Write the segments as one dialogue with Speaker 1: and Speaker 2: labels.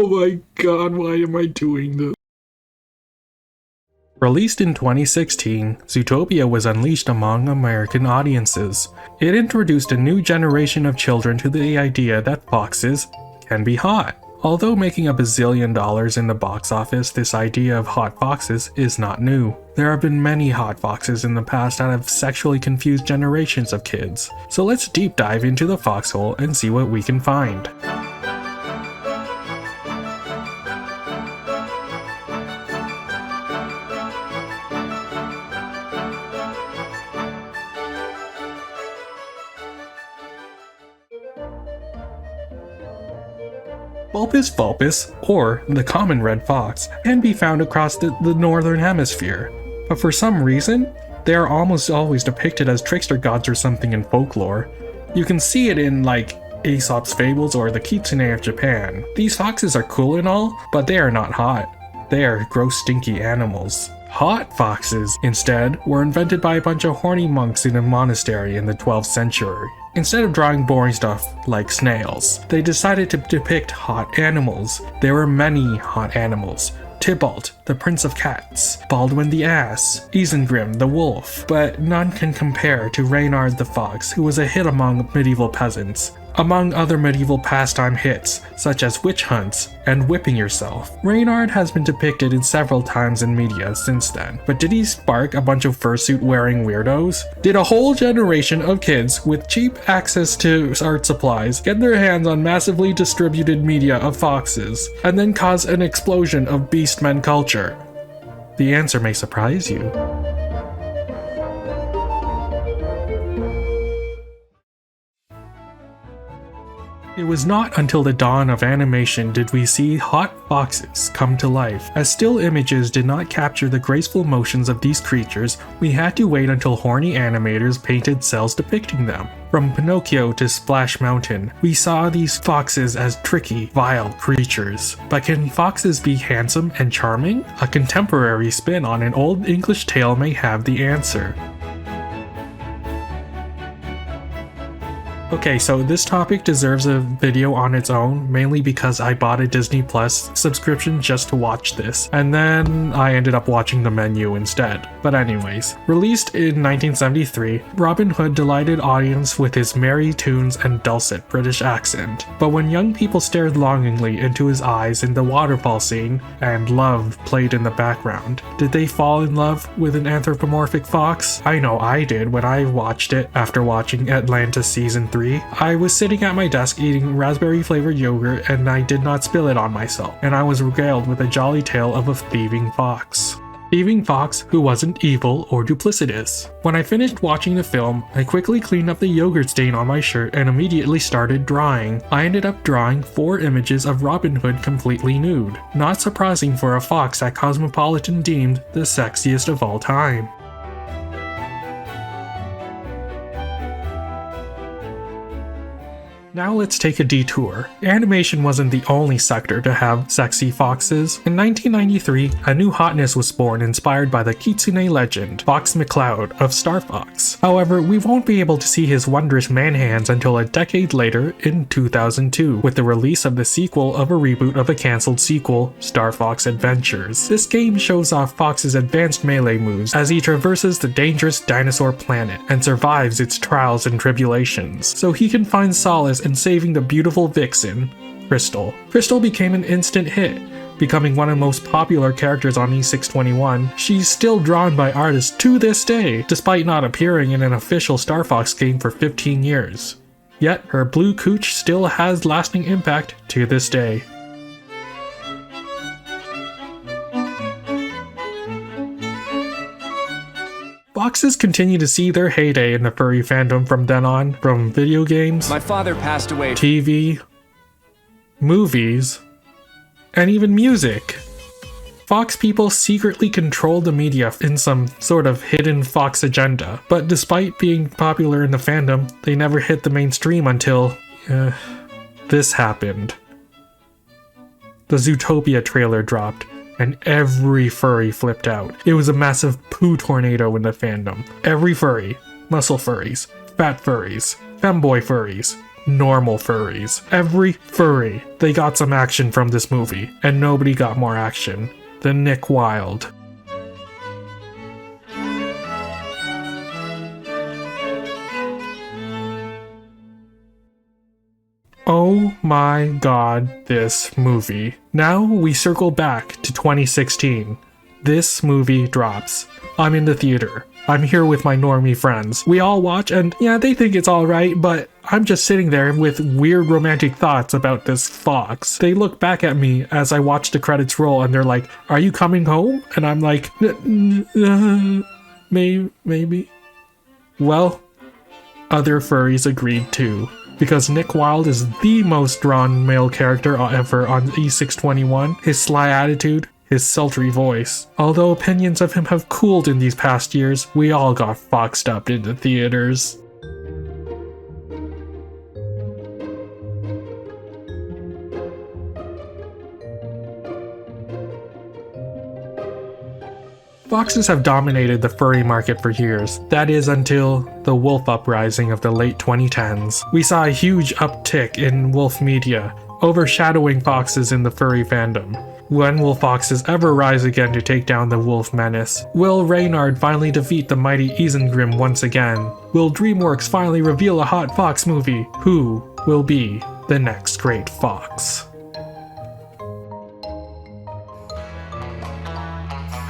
Speaker 1: Oh my god, why am I doing this? Released in 2016, Zootopia was unleashed among American audiences. It introduced a new generation of children to the idea that foxes can be hot. Although making $1 bazillion in the box office, this idea of hot foxes is not new. There have been many hot foxes in the past that have sexually confused generations of kids. So let's deep dive into the foxhole and see what we can find. Vulpes vulpes, or the common red fox, can be found across the northern hemisphere, but for some reason, they are almost always depicted as trickster gods or something in folklore. You can see it in, like, Aesop's fables or the kitsune of Japan. These foxes are cool and all, but they are not hot. They are gross stinky animals. Hot foxes, instead, were invented by a bunch of horny monks in a monastery in the 12th century. Instead of drawing boring stuff like snails, they decided to depict hot animals. There were many hot animals. Tybalt, the Prince of Cats, Baldwin the Ass, Isengrim the Wolf, but none can compare to Reynard the Fox, who was a hit among medieval peasants. Among other medieval pastime hits, such as witch hunts and whipping yourself. Reynard has been depicted in several times in media since then, but did he spark a bunch of fursuit-wearing weirdos? Did a whole generation of kids with cheap access to art supplies get their hands on massively distributed media of foxes, and then cause an explosion of beastmen culture? The answer may surprise you. It was not until the dawn of animation did we see hot foxes come to life. As still images did not capture the graceful motions of these creatures, we had to wait until horny animators painted cells depicting them. From Pinocchio to Splash Mountain, we saw these foxes as tricky, vile creatures. But can foxes be handsome and charming? A contemporary spin on an old English tale may have the answer. Okay, so this topic deserves a video on its own, mainly because I bought a Disney Plus subscription just to watch this, and then I ended up watching the menu instead. But anyways, released in 1973, Robin Hood delighted audience with his merry tunes and dulcet British accent. But when young people stared longingly into his eyes in the waterfall scene, and love played in the background, did they fall in love with an anthropomorphic fox? I know I did when I watched it after watching Atlanta Season 3. I was sitting at my desk eating raspberry flavored yogurt and I did not spill it on myself, and I was regaled with a jolly tale of a thieving fox. Thieving fox who wasn't evil or duplicitous. When I finished watching the film, I quickly cleaned up the yogurt stain on my shirt and immediately started drawing. I ended up drawing 4 images of Robin Hood completely nude. Not surprising for a fox that Cosmopolitan deemed the sexiest of all time. Now let's take a detour. Animation wasn't the only sector to have sexy foxes. In 1993, a new hotness was born inspired by the kitsune legend, Fox McCloud of Star Fox. However, we won't be able to see his wondrous man hands until a decade later in 2002, with the release of the sequel of a reboot of a cancelled sequel, Star Fox Adventures. This game shows off Fox's advanced melee moves as he traverses the dangerous dinosaur planet and survives its trials and tribulations, so he can find solace in saving the beautiful vixen, Crystal. Crystal became an instant hit, becoming one of the most popular characters on E621. She's still drawn by artists to this day, despite not appearing in an official Star Fox game for 15 years. Yet, her blue cooch still has lasting impact to this day. Foxes continue to see their heyday in the furry fandom from then on, from video games,
Speaker 2: my father passed away,
Speaker 1: TV, movies, and even music. Fox people secretly control the media in some sort of hidden Fox agenda, but despite being popular in the fandom, they never hit the mainstream until this happened. The Zootopia trailer dropped, and every furry flipped out. It was a massive poo tornado in the fandom. Every furry, muscle furries, fat furries, femboy furries, normal furries. Every furry, they got some action from this movie, and nobody got more action than Nick Wilde. Oh my god, this movie. Now we circle back to 2016. This movie drops. I'm in the theater. I'm here with my normie friends. We all watch and yeah, they think it's alright, but I'm just sitting there with weird romantic thoughts about this fox. They look back at me as I watch the credits roll and they're like, "Are you coming home?" And I'm like, maybe. Well, other furries agreed too. Because Nick Wilde is the most drawn male character ever on E621. His sly attitude, his sultry voice. Although opinions of him have cooled in these past years, we all got foxed up in the theaters. Foxes have dominated the furry market for years. That is until the wolf uprising of the late 2010s. We saw a huge uptick in wolf media, overshadowing foxes in the furry fandom. When will foxes ever rise again to take down the wolf menace? Will Reynard finally defeat the mighty Isengrim once again? Will DreamWorks finally reveal a hot fox movie? Who will be the next great fox?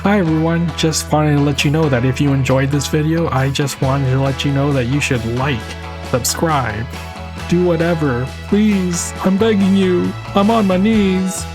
Speaker 1: Hi everyone, just wanted to let you know that if you enjoyed this video, I just wanted to let you know that you should like, subscribe, do whatever. Please, I'm begging you, I'm on my knees.